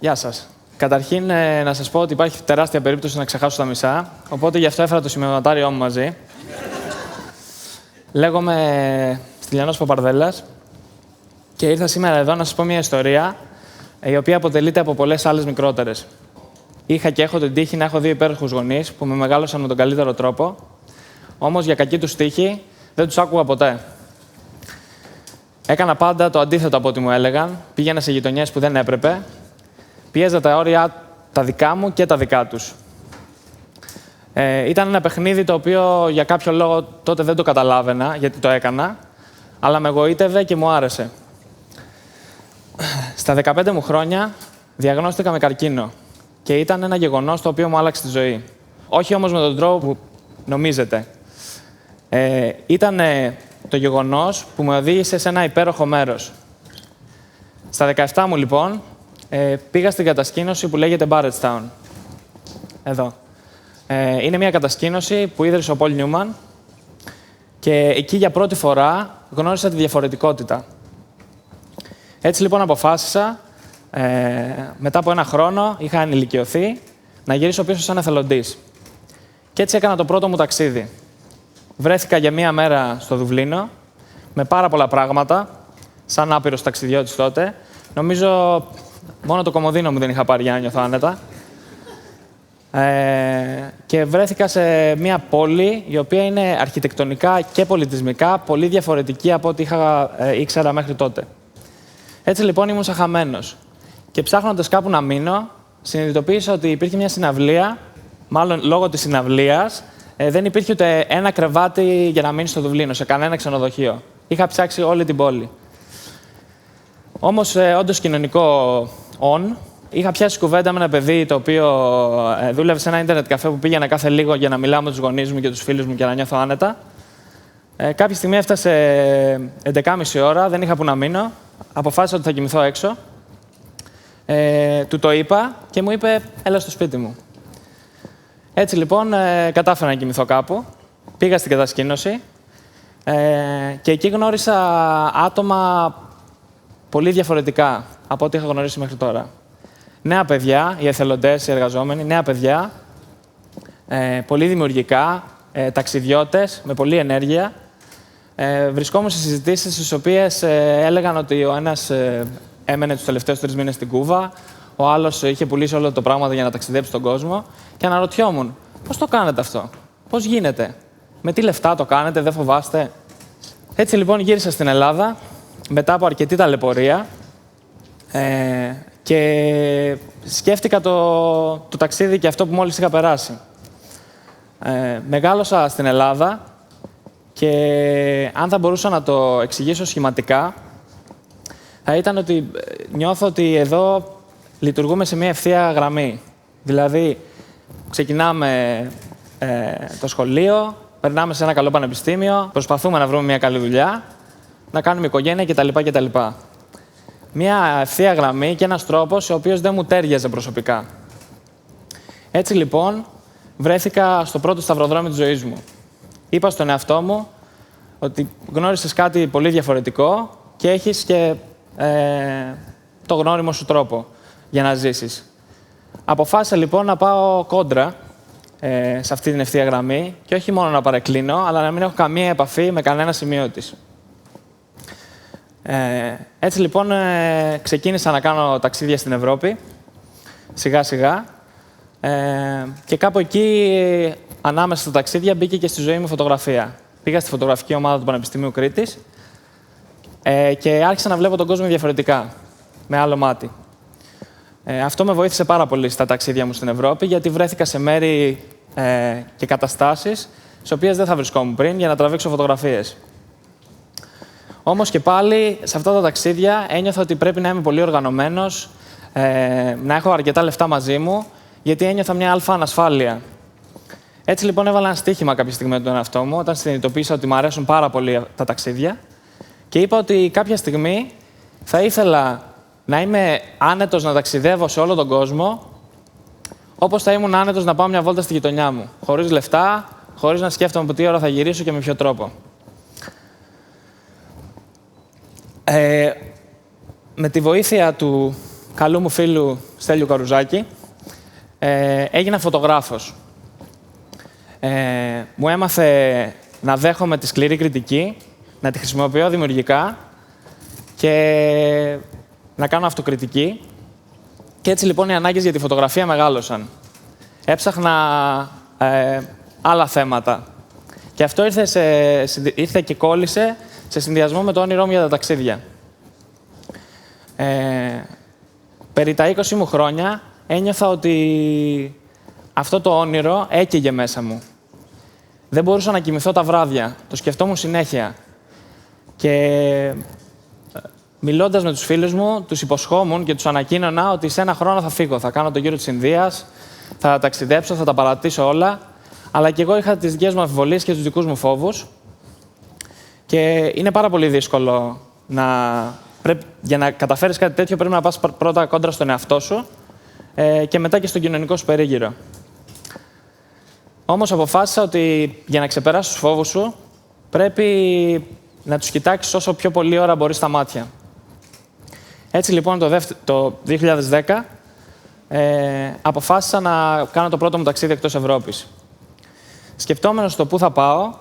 Γεια σας. Καταρχήν, να σας πω ότι υπάρχει τεράστια περίπτωση να ξεχάσω τα μισά, οπότε γι' αυτό έφερα το σημειωματάριό μου μαζί. Λέγομαι Στυλιανός Παπαρδέλας και ήρθα σήμερα εδώ να σας πω μια ιστορία η οποία αποτελείται από πολλές άλλες μικρότερες. Είχα και έχω την τύχη να έχω δύο υπέροχους γονείς που με μεγάλωσαν με τον καλύτερο τρόπο, όμως για κακή τους τύχη δεν τους άκουγα ποτέ. Έκανα πάντα το αντίθετο από ό,τι μου έλεγαν, πήγαινα σε γειτονιές που δεν έπρεπε, πίεζα τα όρια τα δικά μου και τα δικά τους. Ήταν ένα παιχνίδι το οποίο για κάποιο λόγο τότε δεν το καταλάβαινα γιατί το έκανα, αλλά με εγωίτευε και μου άρεσε. Στα 15 μου χρόνια διαγνώστηκα με καρκίνο και ήταν ένα γεγονός το οποίο μου άλλαξε τη ζωή. Όχι όμως με τον τρόπο που νομίζετε. Ήταν το γεγονός που με οδήγησε σε ένα υπέροχο μέρος. Στα 17 μου λοιπόν πήγα στην κατασκήνωση που λέγεται Barrettstown. Εδώ. Είναι μια κατασκήνωση που ίδρυσε ο Πολ Νιούμαν και εκεί για πρώτη φορά γνώρισα τη διαφορετικότητα. Έτσι λοιπόν αποφάσισα, μετά από ένα χρόνο, είχα ενηλικιωθεί, να γυρίσω πίσω σαν εθελοντής. Και έτσι έκανα το πρώτο μου ταξίδι. Βρέθηκα για μία μέρα στο Δουβλίνο, με πάρα πολλά πράγματα, σαν άπειρος ταξιδιώτης τότε. Νομίζω μόνο το κομμωδίνο μου δεν είχα πάρει για να νιώθω άνετα. Και βρέθηκα σε μία πόλη η οποία είναι αρχιτεκτονικά και πολιτισμικά πολύ διαφορετική από ό,τι ήξερα μέχρι τότε. Έτσι λοιπόν ήμουν χαμένος. Και ψάχνοντας κάπου να μείνω, συνειδητοποίησα ότι υπήρχε μια συναυλία, μάλλον λόγω της συναυλίας, δεν υπήρχε ούτε ένα κρεβάτι για να μείνει στο Δουβλίνο, σε κανένα ξενοδοχείο. Είχα ψάξει όλη την πόλη. Όμως, όντως κοινωνικό είχα πιάσει κουβέντα με ένα παιδί το οποίο δούλευε σε ένα ίντερνετ καφέ που πήγαινα κάθε λίγο για να μιλάω με τους γονείς μου και τους φίλους μου και να νιώθω άνετα. Κάποια στιγμή έφτασε 11.30 ώρα, δεν είχα που να μείνω. Αποφάσισα ότι θα κοιμηθώ έξω. Του το είπα και μου είπε έλα στο σπίτι μου. Έτσι λοιπόν κατάφερα να κοιμηθώ κάπου. Πήγα στην κατασκήνωση και εκεί γνώρισα άτομα πολύ διαφορετικά από ό,τι είχα γνωρίσει μέχρι τώρα. Νέα παιδιά, οι εθελοντές, οι εργαζόμενοι, νέα παιδιά, πολύ δημιουργικά, ταξιδιώτες με πολλή ενέργεια. Βρισκόμουν σε συζητήσεις στις οποίες έλεγαν ότι ο ένας έμενε τους τελευταίους 3 μήνες στην Κούβα, ο άλλος είχε πουλήσει όλο το πράγμα για να ταξιδέψει στον κόσμο και αναρωτιόμουν πώς το κάνετε αυτό, πώς γίνεται, με τι λεφτά το κάνετε, δεν φοβάστε. Έτσι λοιπόν γύρισα στην Ελλάδα μετά από αρκετή ταλαιπωρία και σκέφτηκα το ταξίδι και αυτό που μόλις είχα περάσει. Μεγάλωσα στην Ελλάδα και αν θα μπορούσα να το εξηγήσω σχηματικά, θα ήταν ότι νιώθω ότι εδώ λειτουργούμε σε μια ευθεία γραμμή. Δηλαδή, ξεκινάμε το σχολείο, περνάμε σε ένα καλό πανεπιστήμιο, προσπαθούμε να βρούμε μια καλή δουλειά, να κάνουμε οικογένεια κτλ. Μια ευθεία γραμμή και ένας τρόπος ο οποίος δεν μου τέριαζε προσωπικά. Έτσι λοιπόν, βρέθηκα στο πρώτο σταυροδρόμι της ζωής μου. Είπα στον εαυτό μου ότι γνώρισες κάτι πολύ διαφορετικό και έχεις και το γνώριμο σου τρόπο για να ζήσεις. Αποφάσισα λοιπόν να πάω κόντρα σε αυτή την ευθεία γραμμή και όχι μόνο να παρεκκλίνω, αλλά να μην έχω καμία επαφή με κανένα σημείο της. Έτσι λοιπόν ξεκίνησα να κάνω ταξίδια στην Ευρώπη, σιγά σιγά, και κάπου εκεί ανάμεσα στα ταξίδια μπήκε και στη ζωή μου φωτογραφία. Πήγα στη φωτογραφική ομάδα του Πανεπιστημίου Κρήτης και άρχισα να βλέπω τον κόσμο διαφορετικά, με άλλο μάτι. Αυτό με βοήθησε πάρα πολύ στα ταξίδια μου στην Ευρώπη, γιατί βρέθηκα σε μέρη και καταστάσεις στις οποίες δεν θα βρισκόμουν πριν για να τραβήξω φωτογραφίες. Όμως και πάλι, σε αυτά τα ταξίδια ένιωθα ότι πρέπει να είμαι πολύ οργανωμένος, να έχω αρκετά λεφτά μαζί μου, γιατί ένιωθα μια αλφα ανασφάλεια. Έτσι λοιπόν έβαλα ένα στοίχημα κάποια στιγμή με τον εαυτό μου, όταν συνειδητοποίησα ότι μου αρέσουν πάρα πολύ τα ταξίδια και είπα ότι κάποια στιγμή θα ήθελα να είμαι άνετος να ταξιδεύω σε όλο τον κόσμο, όπως θα ήμουν άνετος να πάω μια βόλτα στη γειτονιά μου, χωρίς λεφτά, χωρίς να σκέφτομαι από τι ώρα θα γυρίσω και με ποιο τρόπο. Με τη βοήθεια του καλού μου φίλου Στέλιου Καρουζάκη, έγινα φωτογράφος. Μου έμαθε να δέχομαι τη σκληρή κριτική, να τη χρησιμοποιώ δημιουργικά και να κάνω αυτοκριτική. Και έτσι λοιπόν οι ανάγκες για τη φωτογραφία μεγάλωσαν. Έψαχνα άλλα θέματα. Και αυτό ήρθε και κόλλησε σε συνδυασμό με το όνειρό μου για τα ταξίδια. Περί τα 20 μου χρόνια ένιωθα ότι αυτό το όνειρο έκαιγε μέσα μου. Δεν μπορούσα να κοιμηθώ τα βράδια. Το σκεφτόμουν συνέχεια. Και μιλώντας με τους φίλους μου, τους υποσχόμουν και τους ανακοίνωνα ότι σε ένα χρόνο θα φύγω. Θα κάνω το γύρο της Ινδίας, θα ταξιδέψω, θα τα παρατήσω όλα. Αλλά και εγώ είχα τις δικές μου αμφιβολίες και τους δικούς μου φόβους. Και είναι πάρα πολύ δύσκολο για να καταφέρεις κάτι τέτοιο, πρέπει να πας πρώτα κόντρα στον εαυτό σου και μετά και στον κοινωνικό σου περίγυρο. Όμως αποφάσισα ότι για να ξεπεράσεις τους φόβους σου, πρέπει να τους κοιτάξεις όσο πιο πολλή ώρα μπορείς στα μάτια. Έτσι λοιπόν το 2010 αποφάσισα να κάνω το πρώτο μου ταξίδι εκτός Ευρώπης. Σκεφτόμενος το πού θα πάω,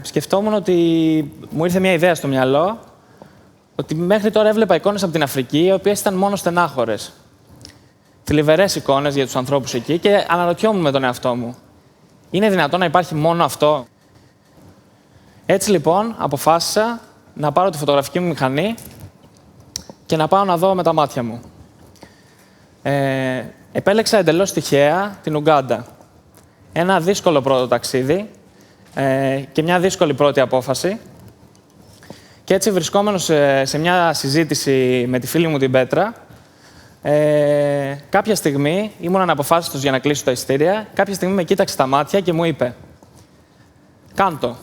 σκεφτόμουν ότι μου ήρθε μια ιδέα στο μυαλό, ότι μέχρι τώρα έβλεπα εικόνες από την Αφρική, οι οποίες ήταν μόνο στενάχωρες. Θλιβερές εικόνες για τους ανθρώπους εκεί και αναρωτιόμουν με τον εαυτό μου. Είναι δυνατόν να υπάρχει μόνο αυτό? Έτσι λοιπόν αποφάσισα να πάρω τη φωτογραφική μου μηχανή και να πάω να δω με τα μάτια μου. Επέλεξα εντελώς τυχαία την Ουγκάντα. Ένα δύσκολο πρώτο ταξίδι και μια δύσκολη πρώτη απόφαση. Και έτσι βρισκόμενος σε μια συζήτηση με τη φίλη μου την Πέτρα, κάποια στιγμή ήμουν αναποφάσιστος για να κλείσω τα εισιτήρια. Κάποια στιγμή με κοίταξε στα μάτια και μου είπε: «Κάντο,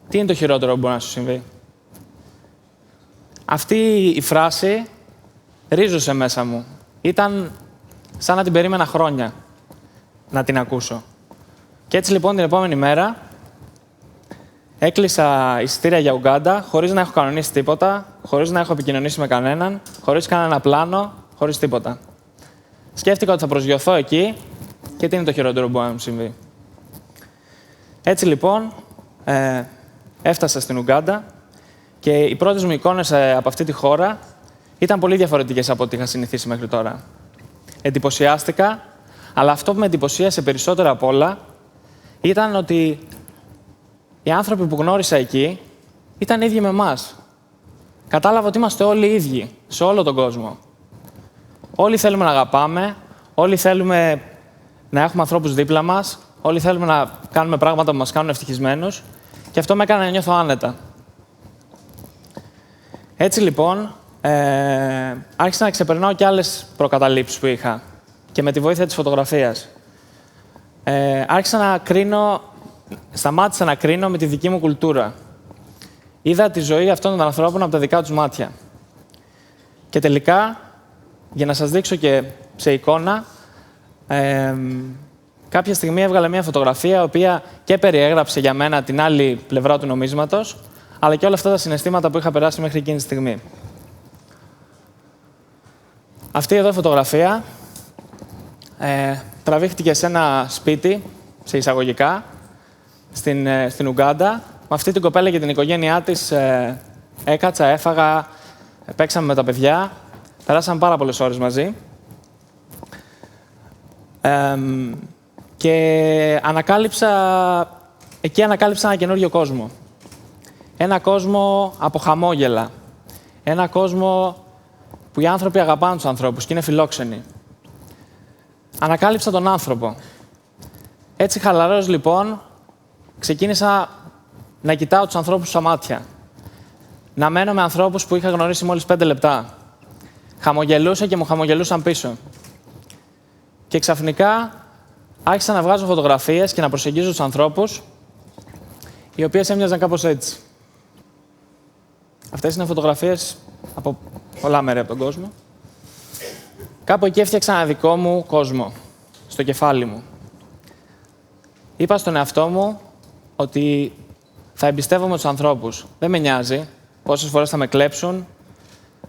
τι είναι το χειρότερο που μπορεί να σου συμβεί?» Αυτή η φράση ρίζωσε μέσα μου. Ήταν σαν να την περίμενα χρόνια να την ακούσω. Και έτσι λοιπόν την επόμενη μέρα έκλεισα εισιτήρια για Ουγκάντα, χωρίς να έχω κανονίσει τίποτα, χωρίς να έχω επικοινωνήσει με κανέναν, χωρίς κανένα πλάνο, χωρίς τίποτα. Σκέφτηκα ότι θα προσγειωθώ εκεί και τι είναι το χειρότερο που μπορεί να μου συμβεί. Έτσι λοιπόν έφτασα στην Ουγκάντα και οι πρώτες μου εικόνες από αυτή τη χώρα ήταν πολύ διαφορετικές από ό,τι είχα συνηθίσει μέχρι τώρα. Εντυπωσιάστηκα, αλλά αυτό που με εντυπωσίασε περισσότερο απ' όλα ήταν ότι οι άνθρωποι που γνώρισα εκεί ήταν ίδιοι με εμάς. Κατάλαβα ότι είμαστε όλοι ίδιοι σε όλο τον κόσμο. Όλοι θέλουμε να αγαπάμε, όλοι θέλουμε να έχουμε ανθρώπους δίπλα μας, όλοι θέλουμε να κάνουμε πράγματα που μας κάνουν ευτυχισμένους και αυτό με έκανε να νιώθω άνετα. Έτσι λοιπόν, άρχισα να ξεπερνάω και άλλες προκαταλήψεις που είχα και με τη βοήθεια της φωτογραφίας. Σταμάτησα να κρίνω με τη δική μου κουλτούρα. Είδα τη ζωή αυτών των ανθρώπων από τα δικά τους μάτια. Και τελικά, για να σας δείξω και σε εικόνα, κάποια στιγμή έβγαλα μια φωτογραφία, η οποία και περιέγραψε για μένα την άλλη πλευρά του νομίσματος, αλλά και όλα αυτά τα συναισθήματα που είχα περάσει μέχρι εκείνη τη στιγμή. Αυτή εδώ η φωτογραφία τραβήχτηκε σε ένα σπίτι, σε εισαγωγικά, στην Ουγκάντα. Με αυτή την κοπέλα και την οικογένειά της έκατσα, έφαγα, παίξαμε με τα παιδιά. Περάσαμε πάρα πολλές ώρες μαζί. Και εκεί ανακάλυψα ένα καινούριο κόσμο. Ένα κόσμο από χαμόγελα. Ένα κόσμο που οι άνθρωποι αγαπάνε τους ανθρώπους και είναι φιλόξενοι. Ανακάλυψα τον άνθρωπο. Έτσι χαλαρός λοιπόν, ξεκίνησα να κοιτάω τους ανθρώπους στα μάτια. Να μένω με ανθρώπους που είχα γνωρίσει μόλις 5 λεπτά. Χαμογελούσα και μου χαμογελούσαν πίσω. Και ξαφνικά άρχισα να βγάζω φωτογραφίες και να προσεγγίζω τους ανθρώπους, οι οποίες έμοιαζαν κάπως έτσι. Αυτές είναι φωτογραφίες από πολλά μέρη από τον κόσμο. Κάπου εκεί έφτιαξα ένα δικό μου κόσμο, στο κεφάλι μου. Είπα στον εαυτό μου ότι θα εμπιστεύομαι τους ανθρώπους. Δεν με νοιάζει πόσες φορές θα με κλέψουν,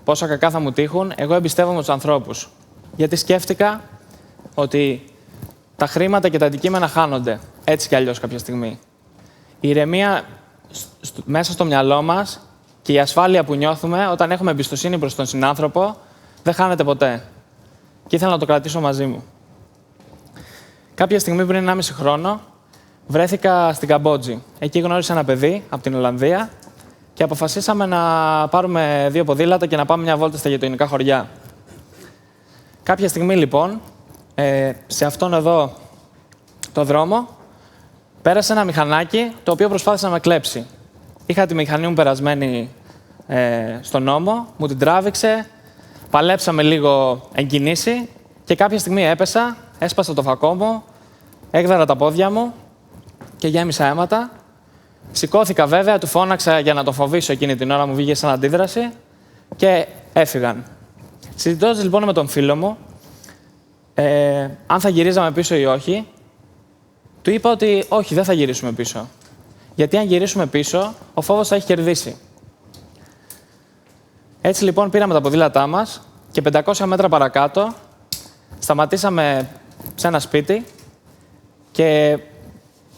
πόσα κακά θα μου τύχουν, εγώ εμπιστεύομαι τους ανθρώπους. Γιατί σκέφτηκα ότι τα χρήματα και τα αντικείμενα χάνονται, έτσι κι αλλιώς κάποια στιγμή. Η ηρεμία μέσα στο μυαλό μας και η ασφάλεια που νιώθουμε όταν έχουμε εμπιστοσύνη προς τον συνάνθρωπο δεν χάνεται ποτέ. Και ήθελα να το κρατήσω μαζί μου. Κάποια στιγμή πριν 1,5 χρόνο βρέθηκα στην Καμπότζη. Εκεί γνώρισα ένα παιδί από την Ολλανδία και αποφασίσαμε να πάρουμε 2 ποδήλατα και να πάμε μια βόλτα στα γειτονικά χωριά. Κάποια στιγμή λοιπόν, σε αυτόν εδώ το δρόμο, πέρασε ένα μηχανάκι το οποίο προσπάθησε να με κλέψει. Είχα τη μηχανή μου περασμένη στον ώμο, μου την τράβηξε, παλέψαμε λίγο εγκινήσει και κάποια στιγμή έπεσα, έσπασα το φακό μου, έγδαρα τα πόδια μου και γέμισα αίματα. Σηκώθηκα βέβαια, του φώναξα για να τον φοβήσω εκείνη την ώρα, μου βγήκε σαν αντίδραση και έφυγαν. Συζητώντας λοιπόν με τον φίλο μου, αν θα γυρίζαμε πίσω ή όχι, του είπα ότι όχι, δεν θα γυρίσουμε πίσω. Γιατί αν γυρίσουμε πίσω, ο φόβος θα έχει κερδίσει. Έτσι λοιπόν πήραμε τα ποδήλατά μας και 500 μέτρα παρακάτω σταματήσαμε σε ένα σπίτι και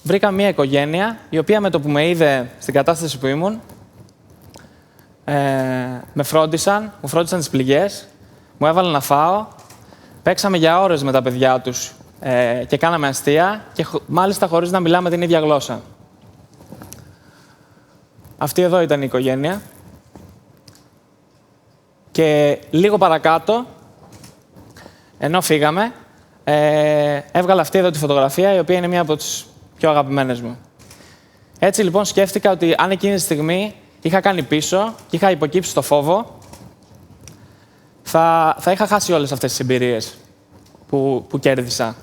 βρήκα μια οικογένεια η οποία με το που με είδε στην κατάσταση που ήμουν μου φρόντισαν τις πληγές, μου έβαλαν να φάω, παίξαμε για ώρες με τα παιδιά τους και κάναμε αστεία και μάλιστα χωρίς να μιλάμε την ίδια γλώσσα. Αυτή εδώ ήταν η οικογένεια. Και λίγο παρακάτω, ενώ φύγαμε, έβγαλα αυτή εδώ τη φωτογραφία, η οποία είναι μία από τις πιο αγαπημένες μου. Έτσι λοιπόν σκέφτηκα ότι αν εκείνη τη στιγμή είχα κάνει πίσω και είχα υποκύψει στο φόβο, θα είχα χάσει όλες αυτές τις εμπειρίες που κέρδισα.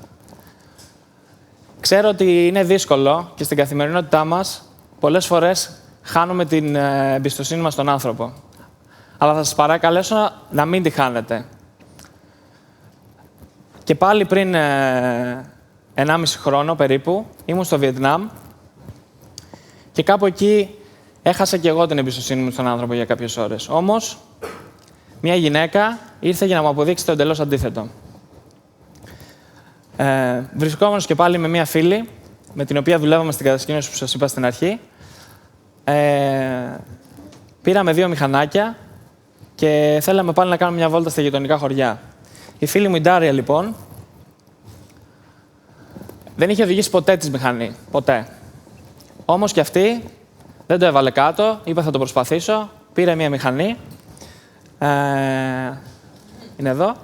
Ξέρω ότι είναι δύσκολο και στην καθημερινότητά μας πολλές φορές χάνουμε την εμπιστοσύνη μας στον άνθρωπο. Αλλά θα σας παρακαλέσω να μην τη χάνετε. Και πάλι πριν 1,5 χρόνο περίπου, ήμουν στο Βιετνάμ και κάπου εκεί έχασα και εγώ την εμπιστοσύνη μου στον άνθρωπο για κάποιες ώρες. Όμως, μια γυναίκα ήρθε για να μου αποδείξει το εντελώς αντίθετο. Βρισκόμαστε και πάλι με μια φίλη, με την οποία δουλεύαμε στην κατασκήνωση που σας είπα στην αρχή. Πήραμε 2 μηχανάκια και θέλαμε πάλι να κάνουμε μια βόλτα στα γειτονικά χωριά. Η φίλη μου η Ντάρια, λοιπόν, δεν είχε οδηγήσει ποτέ τη μηχανή. Ποτέ. Όμως και αυτή δεν το έβαλε κάτω, είπε θα το προσπαθήσω, πήρε μια μηχανή. Είναι εδώ.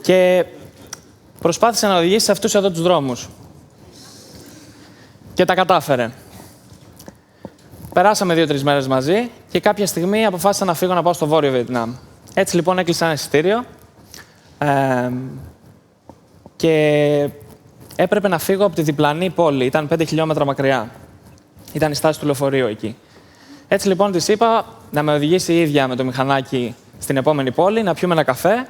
Και προσπάθησε να οδηγήσει σε αυτούς εδώ τους δρόμους. Και τα κατάφερε. Περάσαμε 2-3 μέρες μαζί και κάποια στιγμή αποφάσισα να φύγω να πάω στο Βόρειο Βιετνάμ. Έτσι λοιπόν έκλεισα ένα εισιτήριο και έπρεπε να φύγω από τη διπλανή πόλη. Ήταν 5 χιλιόμετρα μακριά. Ήταν η στάση του λεωφορείου εκεί. Έτσι λοιπόν της είπα να με οδηγήσει η ίδια με το μηχανάκι στην επόμενη πόλη, να πιούμε ένα καφέ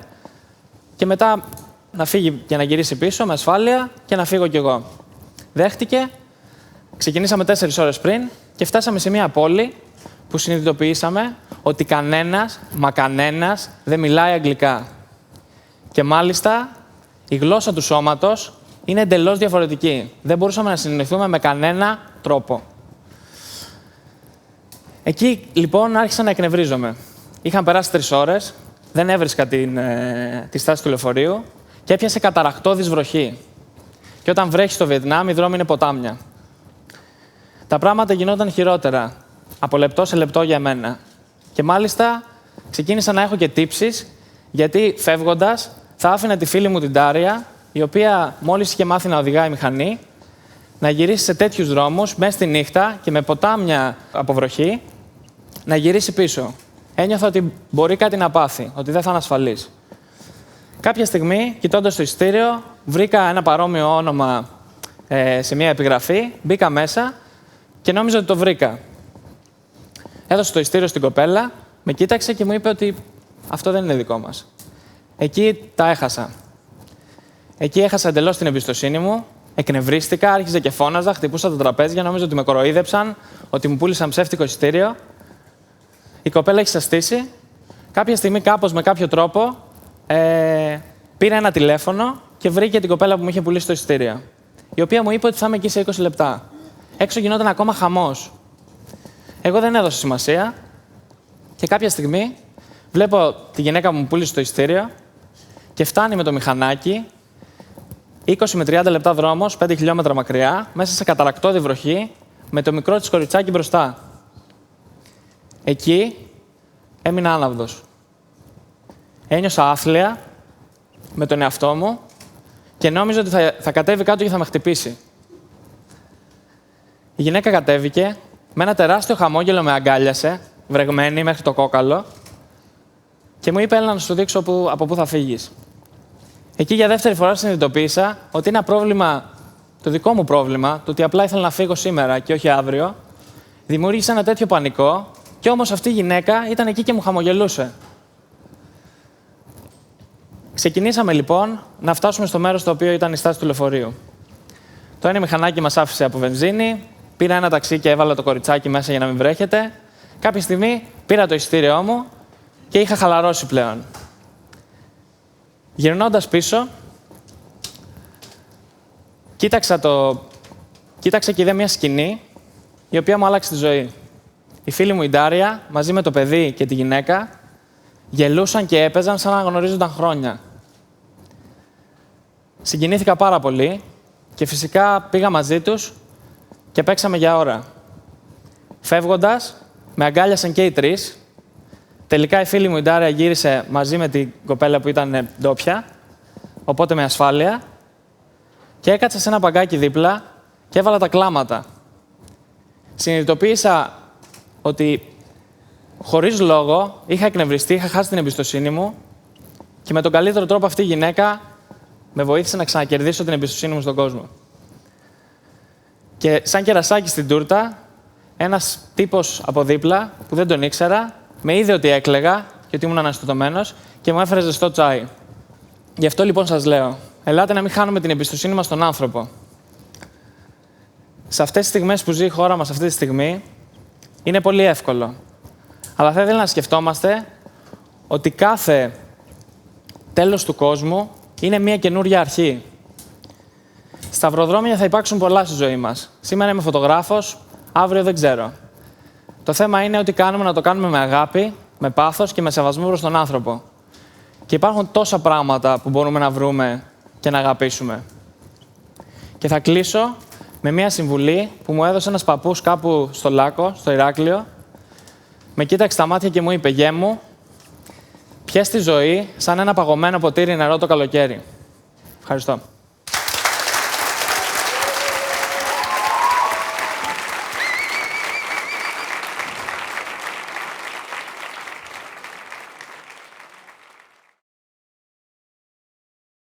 και μετά να φύγει και να γυρίσει πίσω με ασφάλεια και να φύγω κι εγώ. Δέχτηκε. Ξεκινήσαμε 4 ώρες πριν και φτάσαμε σε μια πόλη που συνειδητοποιήσαμε ότι κανένας, μα κανένας, δεν μιλάει αγγλικά. Και μάλιστα η γλώσσα του σώματος είναι εντελώς διαφορετική. Δεν μπορούσαμε να συνεννοηθούμε με κανένα τρόπο. Εκεί λοιπόν άρχισα να εκνευρίζομαι. Είχαν περάσει 3 ώρες, δεν έβρισκα τη στάση του λεωφορείου και έπιασε καταρρακτώδης βροχή. Και όταν βρέχει στο Βιετνάμ, οι δρόμοι είναι ποτάμια. Τα πράγματα γινόταν χειρότερα, από λεπτό σε λεπτό για μένα. Και μάλιστα ξεκίνησα να έχω και τύψεις, γιατί φεύγοντας θα άφηνα τη φίλη μου την Ντάρια, η οποία μόλις είχε μάθει να οδηγάει μηχανή, να γυρίσει σε τέτοιους δρόμους, μέσα στη νύχτα και με ποτάμια από βροχή, να γυρίσει πίσω. Ένιωθα ότι μπορεί κάτι να πάθει, ότι δεν θα είναι ασφαλής. Κάποια στιγμή, κοιτώντας το εισιτήριο, βρήκα ένα παρόμοιο όνομα σε μια επιγραφή, μπήκα μέσα και νόμιζα ότι το βρήκα. Έδωσε το εισιτήριο στην κοπέλα, με κοίταξε και μου είπε ότι αυτό δεν είναι δικό μας. Εκεί τα έχασα. Εκεί έχασα εντελώς την εμπιστοσύνη μου, εκνευρίστηκα, άρχιζα και φώναζα, χτυπούσα τα τραπέζια, νόμιζα ότι με κοροϊδέψαν, ότι μου πούλησαν ψεύτικο εισιτήριο. Η κοπέλα έχει σαστήσει, Κάποια στιγμή, κάπως με κάποιο τρόπο, πήρε ένα τηλέφωνο και βρήκε την κοπέλα που μου είχε πουλήσει το εισιτήριο. Η οποία μου είπε ότι θα είμαι εκεί σε 20 λεπτά. Έξω γινόταν ακόμα χαμός. Εγώ δεν έδωσα σημασία και κάποια στιγμή βλέπω τη γυναίκα που μου πούλησε το εισιτήριο και φτάνει με το μηχανάκι 20 με 30 λεπτά δρόμος, 5 χιλιόμετρα μακριά, μέσα σε καταρρακτώδη βροχή, με το μικρό της κοριτσάκι μπροστά. Εκεί έμεινα άναυδος. Ένιωσα άθλια με τον εαυτό μου και νόμιζα ότι θα κατέβει κάτω και θα με χτυπήσει. Η γυναίκα κατέβηκε, με ένα τεράστιο χαμόγελο με αγκάλιασε, βρεγμένη μέχρι το κόκαλο, και μου είπε: έλα να σου δείξω από πού θα φύγεις. Εκεί για δεύτερη φορά συνειδητοποίησα ότι ένα πρόβλημα, το δικό μου πρόβλημα, το ότι απλά ήθελα να φύγω σήμερα και όχι αύριο, δημιούργησε ένα τέτοιο πανικό, και όμως αυτή η γυναίκα ήταν εκεί και μου χαμογελούσε. Ξεκινήσαμε λοιπόν να φτάσουμε στο μέρος στο οποίο ήταν η στάση του λεωφορείου. Το ένα μηχανάκι μας άφησε από βενζίνη, πήρα ένα ταξί και έβαλα το κοριτσάκι μέσα για να μην βρέχεται. Κάποια στιγμή πήρα το εισιτήριό μου και είχα χαλαρώσει πλέον. Γυρνώντας πίσω, κοίταξα και είδα μια σκηνή η οποία μου άλλαξε τη ζωή. Η φίλη μου η Ντάρια, μαζί με το παιδί και τη γυναίκα, γελούσαν και έπαιζαν σαν να γνωρίζονταν χρόνια. Συγκινήθηκα πάρα πολύ και φυσικά πήγα μαζί τους και παίξαμε για ώρα. Φεύγοντας, με αγκάλιασαν και οι τρεις. Τελικά η φίλη μου η Ντάρια γύρισε μαζί με την κοπέλα που ήταν ντόπια, οπότε με ασφάλεια, και έκατσα σε ένα παγκάκι δίπλα και έβαλα τα κλάματα. Συνειδητοποίησα ότι χωρίς λόγο είχα εκνευριστεί, είχα χάσει την εμπιστοσύνη μου και με τον καλύτερο τρόπο αυτή η γυναίκα με βοήθησε να ξανακερδίσω την εμπιστοσύνη μου στον κόσμο. Και σαν κερασάκι στην τούρτα, ένας τύπος από δίπλα που δεν τον ήξερα, με είδε ότι έκλαιγα και ότι ήμουν αναστατωμένος και μου έφερε ζεστό τσάι. Γι' αυτό λοιπόν σας λέω, ελάτε να μην χάνουμε την εμπιστοσύνη μας στον άνθρωπο. Σε αυτές τις στιγμές που ζει η χώρα μας αυτή τη στιγμή, είναι πολύ εύκολο. Αλλά θα ήθελα να σκεφτόμαστε ότι κάθε τέλος του κόσμου είναι μια καινούρια αρχή. Σταυροδρόμια θα υπάρξουν πολλά στη ζωή μας. Σήμερα είμαι φωτογράφος, αύριο δεν ξέρω. Το θέμα είναι ότι κάνουμε να το κάνουμε με αγάπη, με πάθος και με σεβασμό προς τον άνθρωπο. Και υπάρχουν τόσα πράγματα που μπορούμε να βρούμε και να αγαπήσουμε. Και θα κλείσω με μια συμβουλή που μου έδωσε ένας παππούς κάπου στο Λάκκο, στο Ηράκλειο. Με κοίταξε στα μάτια και μου είπε: «Γέ μου, πιες τη ζωή σαν ένα παγωμένο ποτήρι νερό το καλοκαίρι». Ευχαριστώ.